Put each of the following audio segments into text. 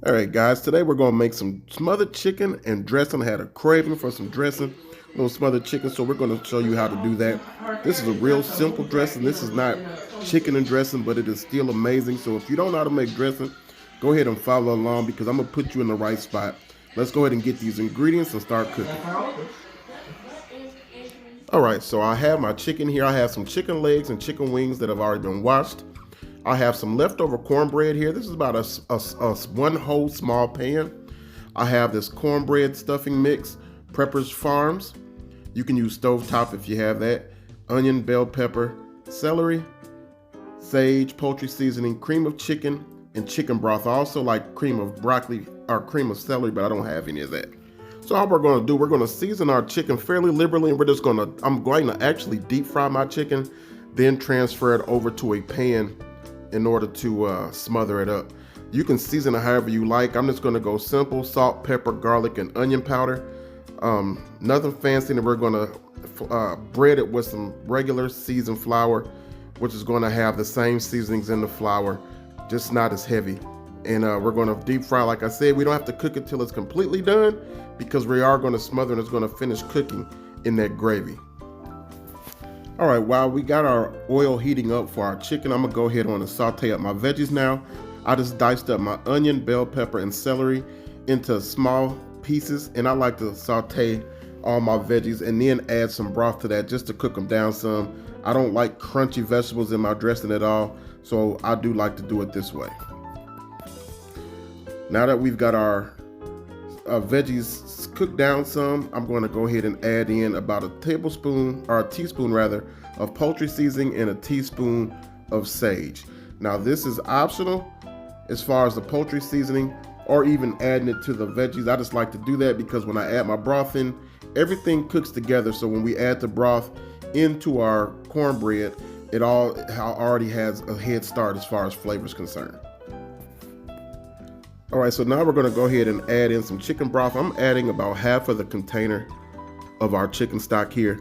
All right, guys, today we're going to make some smothered chicken and dressing. I had a craving for some dressing, a little smothered chicken, so we're going to show you how to do that. This is a real simple dressing. This is not chicken and dressing, but it is still amazing. So if you don't know how to make dressing, go ahead and follow along because I'm going to put you in the right spot. Let's go ahead and get these ingredients and start cooking. All right, so I have my chicken here. I have some chicken legs and chicken wings that have already been washed. I have some leftover cornbread here. This is about a one whole small pan. I have this cornbread stuffing mix, Prepper's Farms. You can use stovetop if you have that. Onion, bell pepper, celery, sage, poultry seasoning, cream of chicken, and chicken broth. I also like cream of broccoli or cream of celery, but I don't have any of that. So all we're going to do, we're going to season our chicken fairly liberally, and I'm going to actually deep fry my chicken, then transfer it over to a pan in order to smother it up. You can season it however you like. I'm just going to go simple: salt, pepper, garlic, and onion powder. Nothing fancy. And we're going to bread it with some regular seasoned flour, which is going to have the same seasonings in the flour, just not as heavy. And we're going to deep fry. Like I said, we don't have to cook it till it's completely done because we are going to smother and it's going to finish cooking in that gravy. All right, while we got our oil heating up for our chicken, I'm gonna go ahead and saute up my veggies now. I just diced up my onion, bell pepper, and celery into small pieces, and I like to saute all my veggies and then add some broth to that just to cook them down some. I don't like crunchy vegetables in my dressing at all, so I do like to do it this way. Now that we've got our veggies cooked down some, I'm going to go ahead and add in about a teaspoon rather of poultry seasoning and a teaspoon of sage. Now this is optional as far as the poultry seasoning or even adding it to the veggies. I just like to do that because when I add my broth in, everything cooks together. So when we add the broth into our cornbread, it already has a head start as far as flavor is concerned. All right, so now we're going to go ahead and add in some chicken broth. I'm adding about half of the container of our chicken stock here.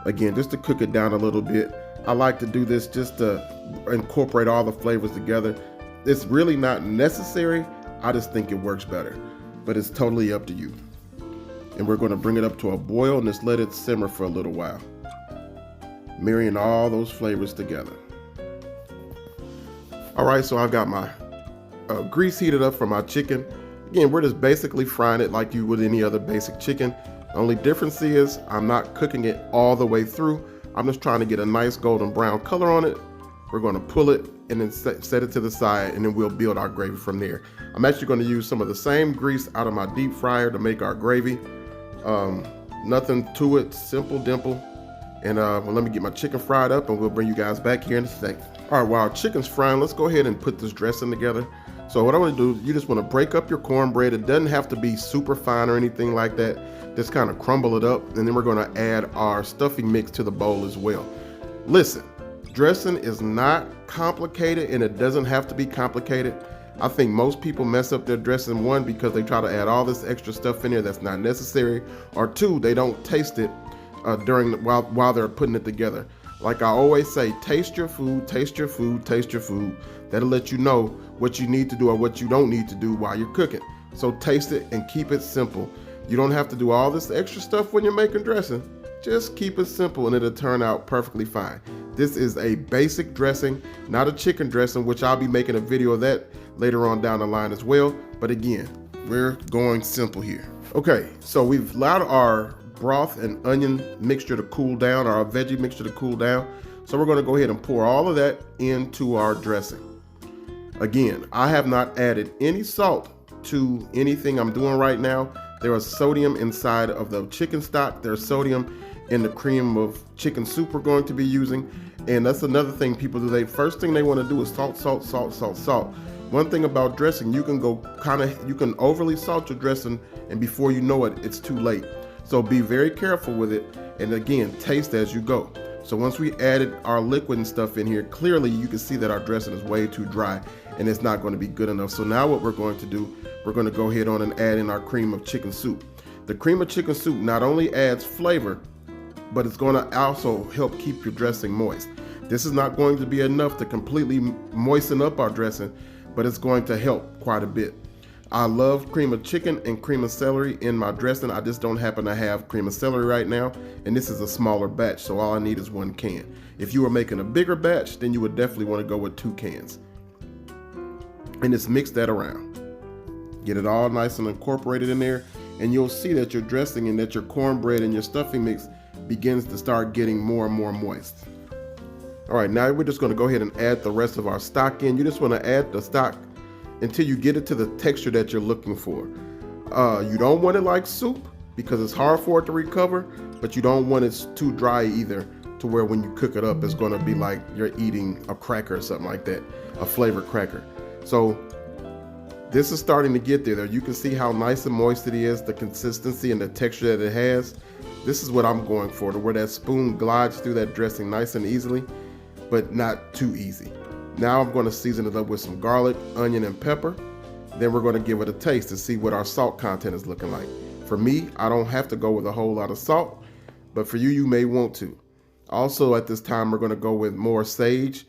Again, just to cook it down a little bit. I like to do this just to incorporate all the flavors together. It's really not necessary. I just think it works better, but it's totally up to you. And we're going to bring it up to a boil and just let it simmer for a little while, marrying all those flavors together. All right, so I've got my grease heated up for my chicken. Again, we're just basically frying it like you would any other basic chicken. The only difference is I'm not cooking it all the way through. I'm just trying to get a nice golden brown color on it. We're going to pull it and then set it to the side, and then we'll build our gravy from there. I'm actually going to use some of the same grease out of my deep fryer to make our gravy. Nothing to it, simple dimple. And well, let me get my chicken fried up and we'll bring you guys back here in a sec. All right, while our chicken's frying, let's go ahead and put this dressing together. So what I want to do, you just want to break up your cornbread. It doesn't have to be super fine or anything like that. Just kind of crumble it up, and then we're going to add our stuffing mix to the bowl as well. Listen, dressing is not complicated, and it doesn't have to be complicated. I think most people mess up their dressing, one, because they try to add all this extra stuff in there that's not necessary, or two, they don't taste it while they're putting it together. Like I always say, taste your food, taste your food, taste your food. That'll let you know what you need to do or what you don't need to do while you're cooking. So taste it and keep it simple. You don't have to do all this extra stuff when you're making dressing. Just keep it simple and it'll turn out perfectly fine. This is a basic dressing, not a chicken dressing, which I'll be making a video of that later on down the line as well. But again, we're going simple here. Okay, so we've allowed our broth and onion mixture to cool down, our veggie mixture to cool down. So we're going to go ahead and pour all of that into our dressing. Again, I have not added any salt to anything I'm doing right now. There is sodium inside of the chicken stock. There's sodium in the cream of chicken soup we're going to be using. And that's another thing people do. First thing they want to do is salt, salt, salt, salt, salt. One thing about dressing, you can overly salt your dressing, and before you know it, it's too late. So be very careful with it, and again, taste as you go. So once we added our liquid and stuff in here, clearly you can see that our dressing is way too dry and it's not going to be good enough. So now what we're going to do, we're going to go ahead on and add in our cream of chicken soup. The cream of chicken soup not only adds flavor, but it's going to also help keep your dressing moist. This is not going to be enough to completely moisten up our dressing. but it's going to help quite a bit. I love cream of chicken and cream of celery in my dressing. I just don't happen to have cream of celery right now, and this is a smaller batch, so all I need is 1 can. If you were making a bigger batch, then you would definitely want to go with 2 cans. And just mix that around. Get it all nice and incorporated in there, and you'll see that your dressing and that your cornbread and your stuffing mix begins to start getting more and more moist. All right, now we're just going to go ahead and add the rest of our stock in. You just want to add the stock until you get it to the texture that you're looking for. You don't want it like soup because it's hard for it to recover, but you don't want it too dry either to where when you cook it up, it's going to be like you're eating a cracker or something like that, a flavored cracker. So this is starting to get there. You can see how nice and moist it is, the consistency and the texture that it has. This is what I'm going for, to where that spoon glides through that dressing nice and easily, but not too easy. Now I'm going to season it up with some garlic, onion, and pepper. Then we're going to give it a taste to see what our salt content is looking like. For me, I don't have to go with a whole lot of salt, but for you, you may want to. Also at this time, we're going to go with more sage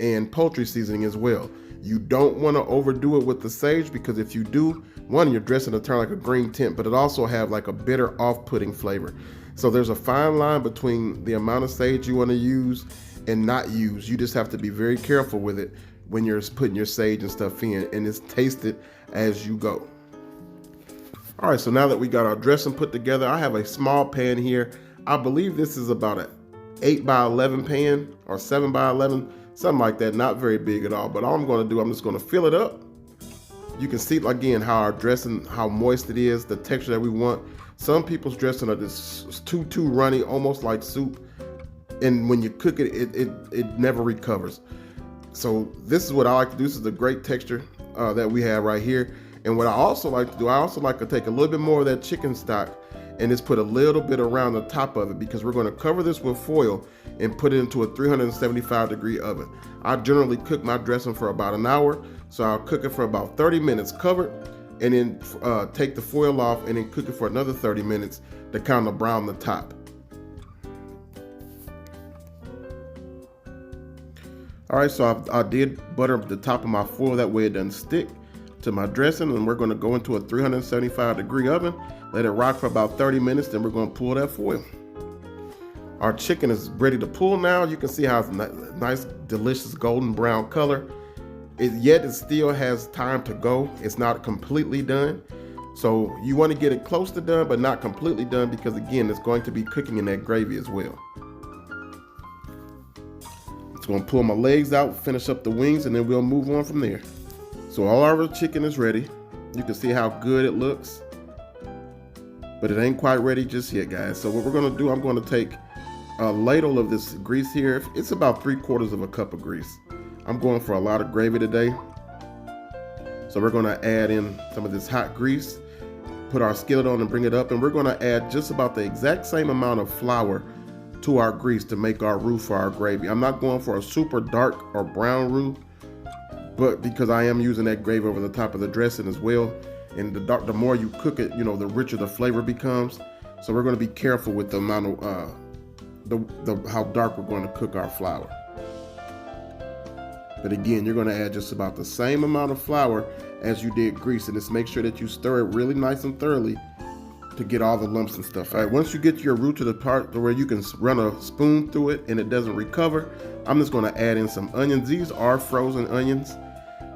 and poultry seasoning as well. You don't want to overdo it with the sage because if you do, one, your dressing will turn like a green tint, but it also have like a bitter off-putting flavor. So there's a fine line between the amount of sage you want to use and not use. You just have to be very careful with it when you're putting your sage and stuff in, and it's tasted as you go. All right, so now that we got our dressing put together, I have a small pan here. I believe this is about an 8 by 11 pan or 7 by 11, something like that, not very big at all. But all I'm going to do, I'm just going to fill it up. You can see again how our dressing, how moist it is, the texture that we want. Some people's dressing are just too runny, almost like soup. And when you cook it, it never recovers. So this is what I like to do. This is the great texture that we have right here. And what I also like to do, I also like to take a little bit more of that chicken stock and just put a little bit around the top of it, because we're going to cover this with foil and put it into a 375-degree oven. I generally cook my dressing for about an hour, so I'll cook it for about 30 minutes covered, and then take the foil off and then cook it for another 30 minutes to kind of brown the top. All right, so I did butter the top of my foil, that way it doesn't stick to my dressing, and we're going to go into a 375-degree oven, let it rock for about 30 minutes, then we're going to pull that foil. Our chicken is ready to pull now. You can see how it's nice, delicious golden brown color. Yet it still has time to go. It's not completely done. So you want to get it close to done, but not completely done, because again, it's going to be cooking in that gravy as well. Just going to pull my legs out, finish up the wings, and then we'll move on from there. So all our chicken is ready. You can see how good it looks, but it ain't quite ready just yet, guys. So what we're going to do, I'm going to take a ladle of this grease here. It's about 3/4 of a cup of grease. I'm going for a lot of gravy today. So we're going to add in some of this hot grease, put our skillet on and bring it up, and we're going to add just about the exact same amount of flour to our grease to make our roux for our gravy. I'm not going for a super dark or brown roux, but because I am using that gravy over the top of the dressing as well, and the more you cook it, you know, the richer the flavor becomes. So we're going to be careful with the amount of how dark we're going to cook our flour. But again, you're going to add just about the same amount of flour as you did grease, and just make sure that you stir it really nice and thoroughly to get all the lumps and stuff. All right, once you get your roux to the part where you can run a spoon through it and it doesn't recover, I'm just going to add in some onions. These are frozen onions,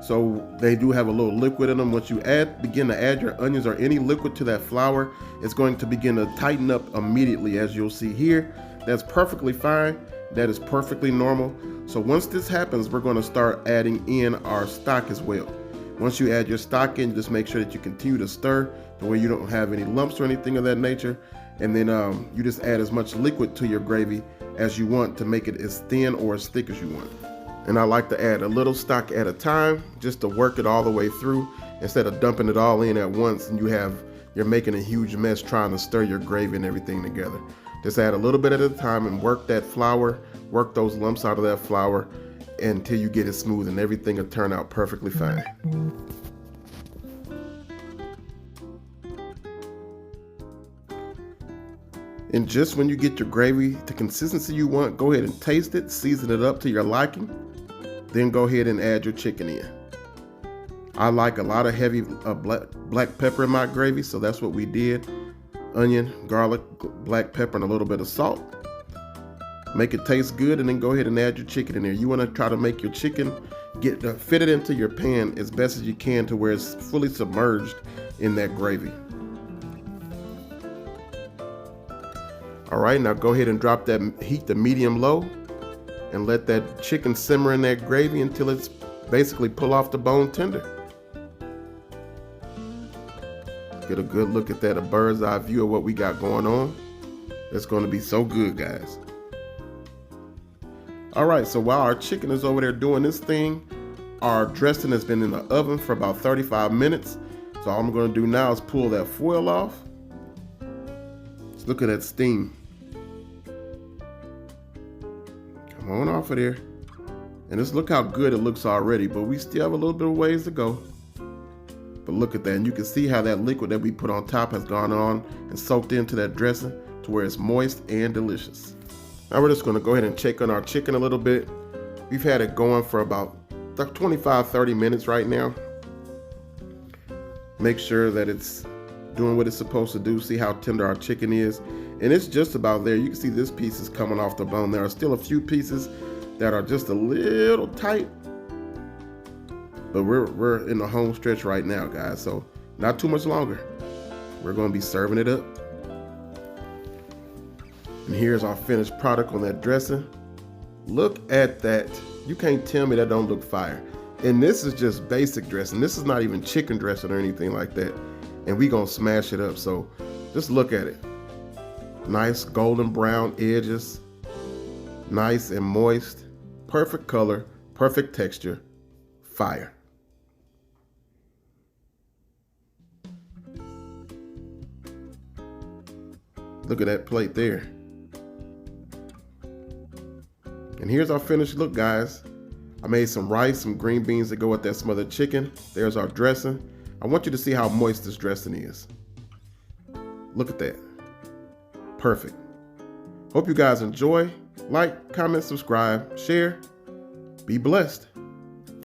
so they do have a little liquid in them. Once you begin to add your onions or any liquid to that flour, it's going to begin to tighten up immediately, as you'll see here. That's perfectly fine. That is perfectly normal. So once this happens, we're going to start adding in our stock as well. Once you add your stock in, just make sure that you continue to stir to where you don't have any lumps or anything of that nature. And then you just add as much liquid to your gravy as you want to make it as thin or as thick as you want. And I like to add a little stock at a time just to work it all the way through, instead of dumping it all in at once and you're making a huge mess trying to stir your gravy and everything together. Just add a little bit at a time and work that flour, work those lumps out of that flour until you get it smooth, and everything will turn out perfectly fine. And just when you get your gravy the consistency you want, go ahead and taste it, season it up to your liking, then go ahead and add your chicken in. I like a lot of heavy black pepper in my gravy, so that's what we did. Onion, garlic, black pepper, and a little bit of salt. Make it taste good, and then go ahead and add your chicken in there. You want to try to make your chicken fit it into your pan as best as you can to where it's fully submerged in that gravy. All right, now go ahead and drop that heat to medium low and let that chicken simmer in that gravy until it's basically pull off the bone tender. Get a good look at that, a bird's eye view of what we got going on. It's going to be so good, guys. All right, so while our chicken is over there doing this thing, our dressing has been in the oven for about 35 minutes. So all I'm going to do now is pull that foil off. Just look at that steam. Come on off of there. And just look how good it looks already, but we still have a little bit of ways to go. But look at that, and you can see how that liquid that we put on top has gone on and soaked into that dressing to where it's moist and delicious. Now we're just going to go ahead and check on our chicken a little bit. We've had it going for about 25-30 minutes right now. Make sure that it's doing what it's supposed to do. See how tender our chicken is. And it's just about there. You can see this piece is coming off the bone. There are still a few pieces that are just a little tight. But we're in the home stretch right now, guys. So not too much longer. We're going to be serving it up. And here's our finished product on that dressing. Look at that. You can't tell me that don't look fire. And this is just basic dressing. This is not even chicken dressing or anything like that. And we gonna smash it up. So just look at it. Nice golden brown edges. Nice and moist. Perfect color. Perfect texture. Fire. Look at that plate there. And here's our finished look, guys. I made some rice, some green beans to go with that smothered chicken. There's our dressing. I want you to see how moist this dressing is. Look at that. Perfect. Hope you guys enjoy. Like, comment, subscribe, share. Be blessed.